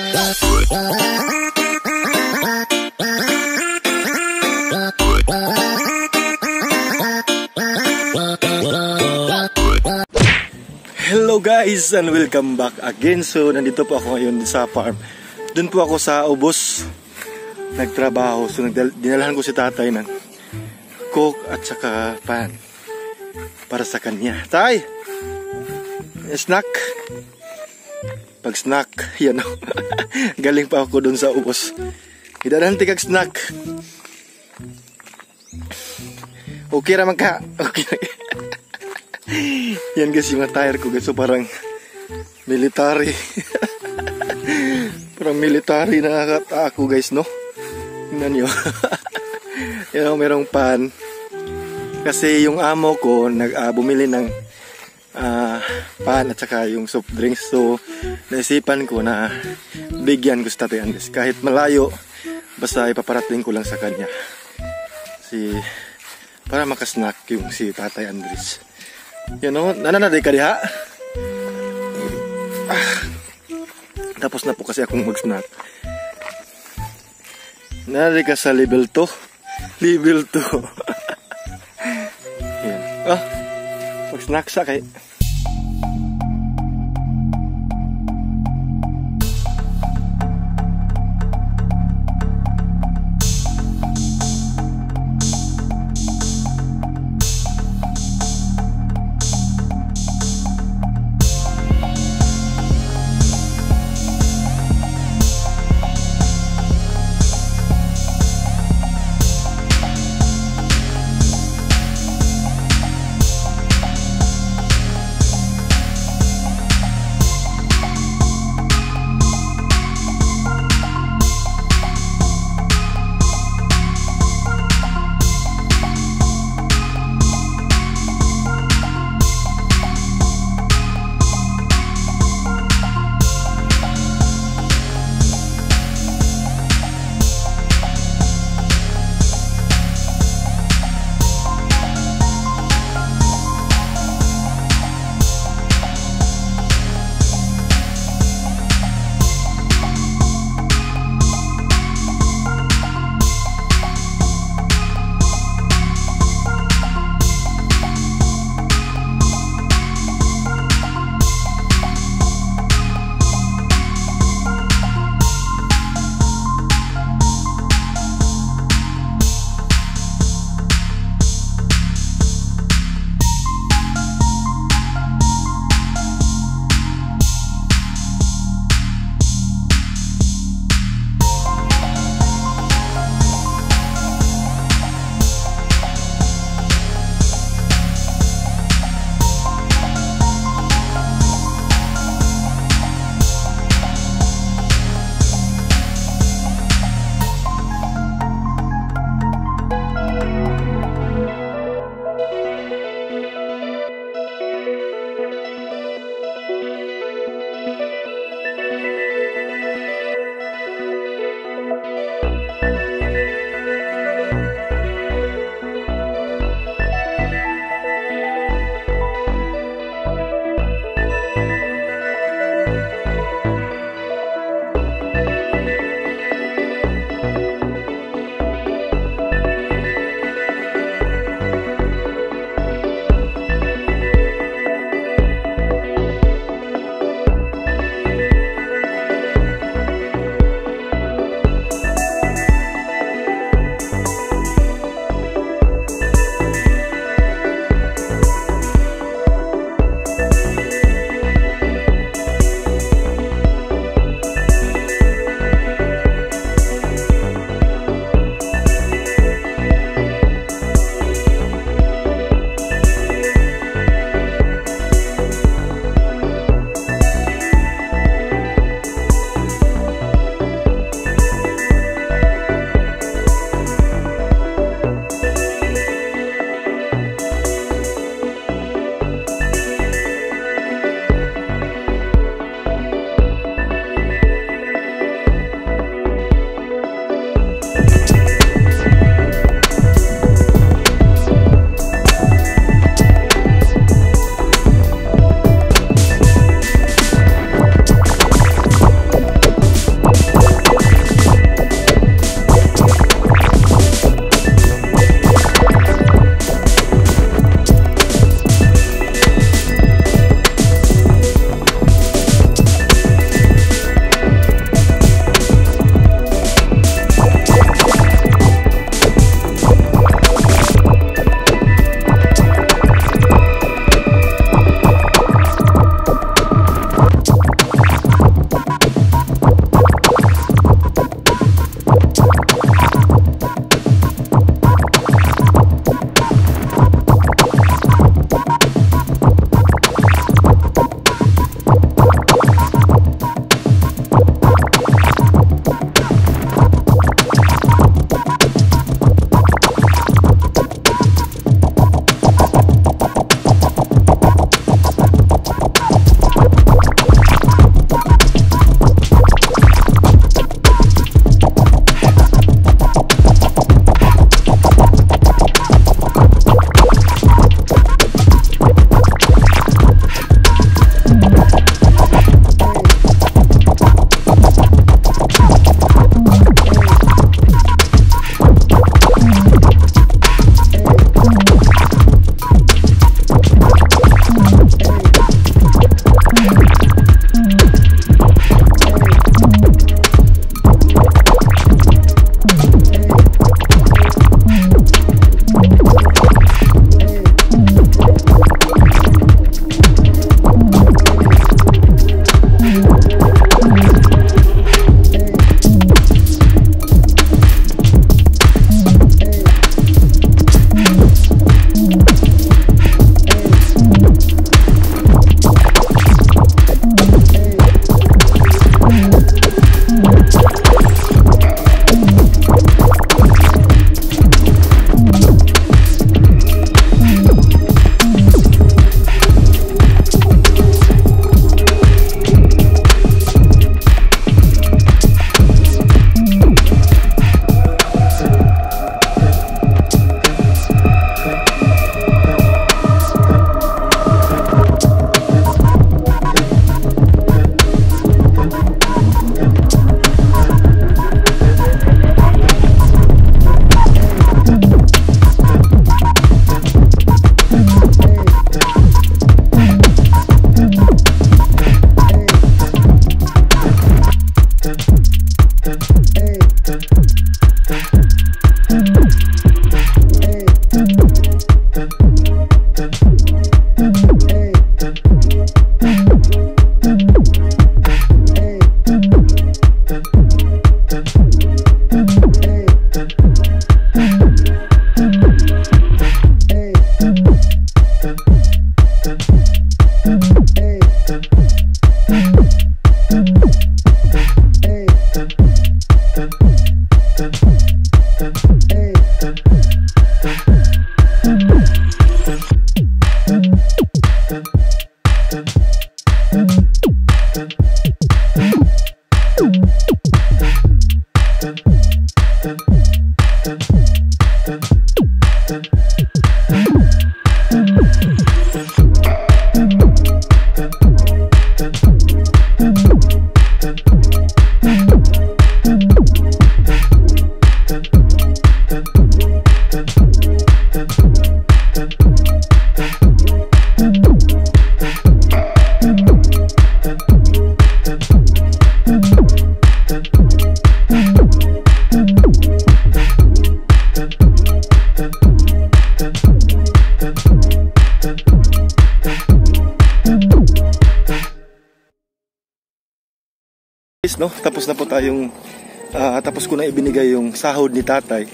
Hello guys and welcome back again. So nandito po ako ngayon sa farm. Doon po ako sa ubos nagtrabaho. So dinalahan ko si tatay ng coke at saka pan para sa kanya. Tay! Snack! Pag snack, yan o. Galing pa ako doon sa ubos. Idadahan tigag snack. Okay raman ka. Okay. Yan guys yung attire ko guys. So parang military. Parang military na ako guys, no? Tingnan nyo. Yan o, merong pan. Kasi yung amo ko bumili ng pan at saka yung soft drinks. So naisipan ko na bigyan ko sa Tatay Andres. Kahit malayo, basta ipaparating ko lang sa kanya. Para makasnack yung si Tatay Andres. Yan o, nananaday ka diha. Tapos na po kasi akong mag-snack. Nananaday ka sa level 2. Level 2. Yan. Mag-snack sa kay. no? Tapos na po tayong tapos ko na ibinigay yung sahod ni tatay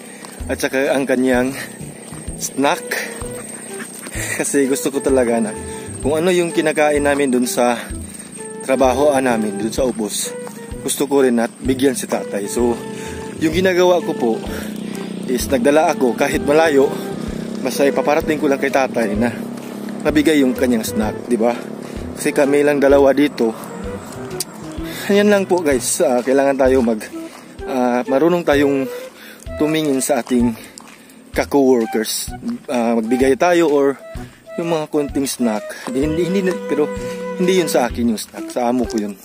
at saka ang kanyang snack. Kasi gusto ko talaga na kung ano yung kinakain namin dun sa trabahoan namin, dun sa ubos, gusto ko rin at bigyan si tatay. So yung ginagawa ko po is nagdala ako kahit malayo, basta ipaparating ko lang kay tatay na nabigay yung kanyang snack, di ba? Kasi kami lang dalawa dito. Yan lang po guys, kailangan tayo marunong tayong tumingin sa ating ka-coworkers. Magbigay tayo or yung mga konting snack. Pero hindi yun sa akin yung snack, sa amo ko yun.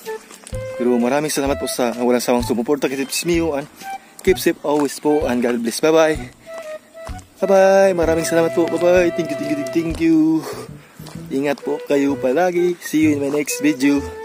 Pero maraming salamat po sa walang sawang sumuporta kay Tips Mio, and keep safe always po, and God bless. Bye bye. Bye bye. Maraming salamat po. Bye bye. Thank you. Ingat po kayo palagi. See you in my next video.